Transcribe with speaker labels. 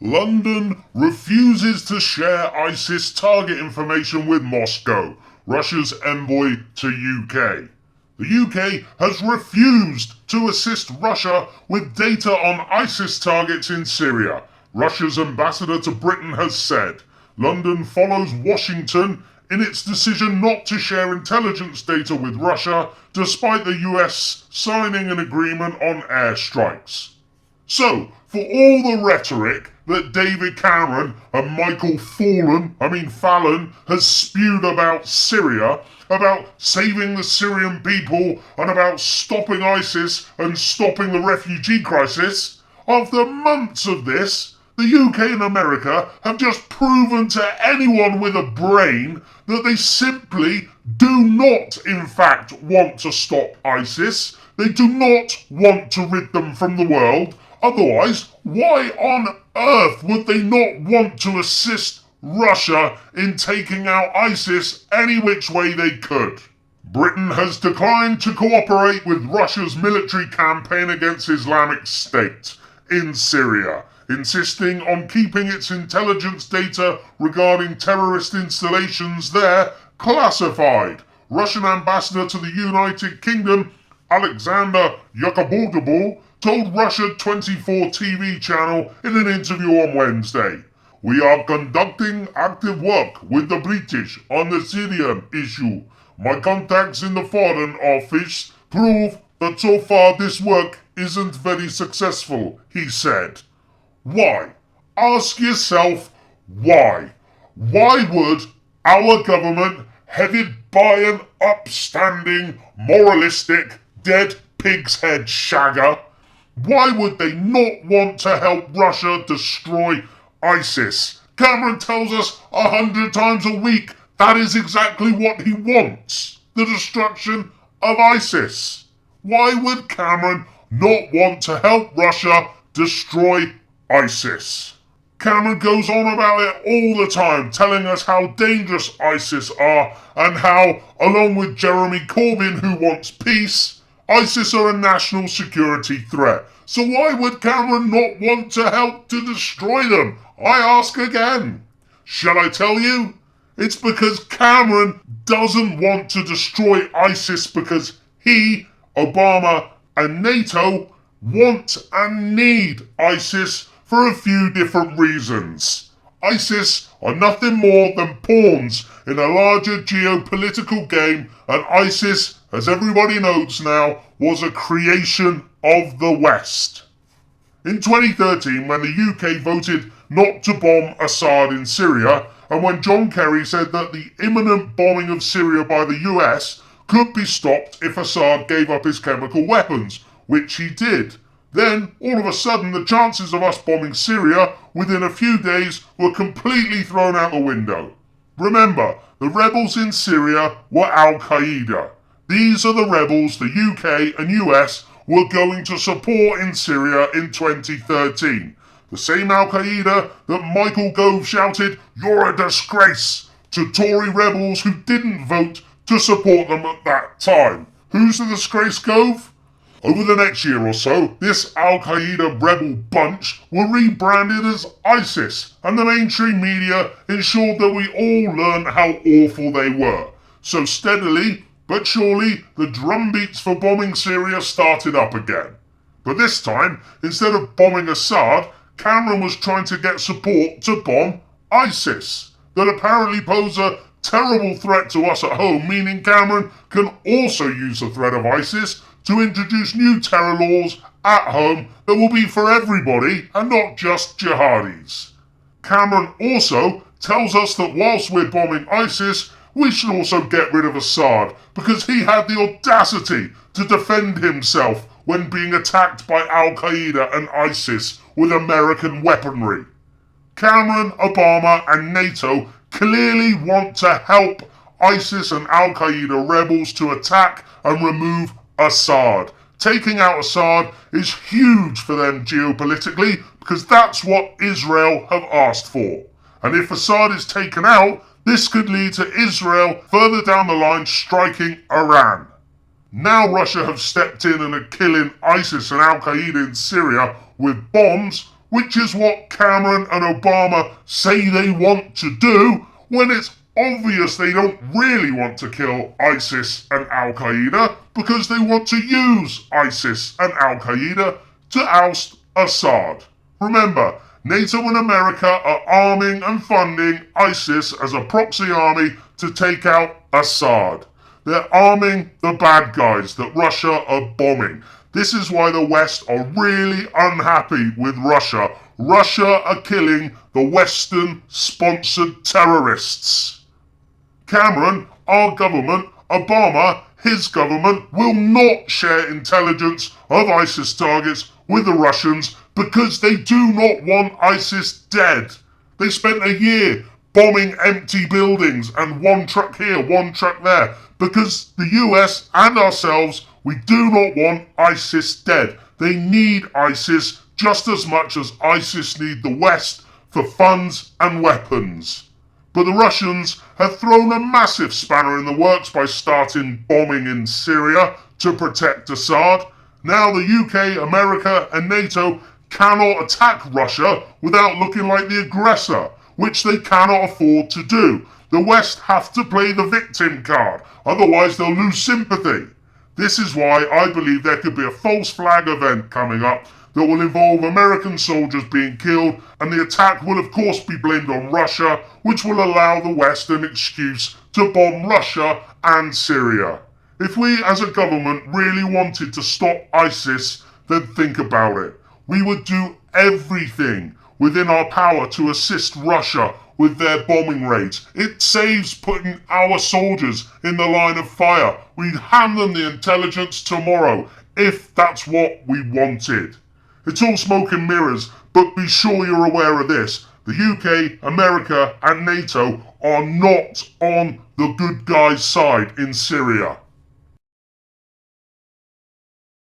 Speaker 1: London refuses to share ISIS target information with Moscow, Russia's envoy to UK. The UK has refused to assist Russia with data on ISIS targets in Syria, Russia's ambassador to Britain has said. London follows Washington in its decision not to share intelligence data with Russia, despite the US signing an agreement on airstrikes. So, for all the rhetoric that David Cameron and Michael Fallon has spewed about Syria, about saving the Syrian people and about stopping ISIS and stopping the refugee crisis, after months of this, the UK and America have just proven to anyone with a brain that they simply do not, in fact, want to stop ISIS. They do not want to rid them from the world. Otherwise, why on earth would they not want to assist Russia in taking out ISIS any which way they could? Britain has declined to cooperate with Russia's military campaign against Islamic State in Syria, insisting on keeping its intelligence data regarding terrorist installations there classified. Russian ambassador to the United Kingdom, Alexander Yakovlev, told Russia 24 TV channel in an interview on Wednesday, "We are conducting active work with the British on the Syrian issue. My contacts in the Foreign Office prove that so far this work isn't very successful," he said. Why? Ask yourself why. Why would our government, headed by an upstanding, moralistic, dead pig's head shagger, why would they not want to help Russia destroy ISIS? Cameron tells us 100 times a week that is exactly what he wants, the destruction of ISIS. Why would Cameron not want to help Russia destroy ISIS? Cameron goes on about it all the time, telling us how dangerous ISIS are and how, along with Jeremy Corbyn who wants peace, ISIS are a national security threat. So why would Cameron not want to help to destroy them? I ask again. Shall I tell you? It's because Cameron doesn't want to destroy ISIS because he, Obama, and NATO want and need ISIS for a few different reasons. ISIS are nothing more than pawns in a larger geopolitical game, and ISIS, as everybody knows now, was a creation of the West. In 2013, when the UK voted not to bomb Assad in Syria, and when John Kerry said that the imminent bombing of Syria by the US could be stopped if Assad gave up his chemical weapons, which he did, then, all of a sudden, the chances of us bombing Syria within a few days were completely thrown out the window. Remember, the rebels in Syria were Al-Qaeda. These are the rebels the UK and US were going to support in Syria in 2013. The same Al-Qaeda that Michael Gove shouted, "You're a disgrace," to Tory rebels who didn't vote to support them at that time. Who's the disgrace, Gove? Over the next year or so, this Al-Qaeda rebel bunch were rebranded as ISIS, and the mainstream media ensured that we all learned how awful they were. So steadily, but surely, the drumbeats for bombing Syria started up again. But this time, instead of bombing Assad, Cameron was trying to get support to bomb ISIS, that apparently pose a terrible threat to us at home, meaning Cameron can also use the threat of ISIS to introduce new terror laws at home that will be for everybody and not just jihadis. Cameron also tells us that whilst we're bombing ISIS, we should also get rid of Assad because he had the audacity to defend himself when being attacked by Al-Qaeda and ISIS with American weaponry. Cameron, Obama, and NATO clearly want to help ISIS and Al-Qaeda rebels to attack and remove Assad. Taking out Assad is huge for them geopolitically because that's what Israel have asked for. And if Assad is taken out, this could lead to Israel further down the line striking Iran. Now Russia have stepped in and are killing ISIS and Al-Qaeda in Syria with bombs. which is what Cameron and Obama say they want to do, when it's obvious they don't really want to kill ISIS and Al Qaeda because they want to use ISIS and Al Qaeda to oust Assad. Remember, NATO and America are arming and funding ISIS as a proxy army to take out Assad. They're arming the bad guys that Russia are bombing. This is why the West are really unhappy with Russia. Russia are killing the Western-sponsored terrorists. Cameron, our government, Obama, his government, will not share intelligence of ISIS targets with the Russians because they do not want ISIS dead. They spent a year bombing empty buildings and one truck here, one truck there, because the US and ourselves, we do not want ISIS dead. They need ISIS just as much as ISIS need the West for funds and weapons. But the Russians have thrown a massive spanner in the works by starting bombing in Syria to protect Assad. Now the UK, America and NATO cannot attack Russia without looking like the aggressor, which they cannot afford to do. The West have to play the victim card, otherwise they'll lose sympathy. This is why I believe there could be a false flag event coming up that will involve American soldiers being killed, and the attack will of course be blamed on Russia, which will allow the West an excuse to bomb Russia and Syria. If we as a government really wanted to stop ISIS, then think about it. We would do everything within our power to assist Russia with their bombing raids. It saves putting our soldiers in the line of fire. We'd hand them the intelligence tomorrow if that's what we wanted. It's all smoke and mirrors, but be sure you're aware of this. The UK, America and NATO are not on the good guys' side in Syria.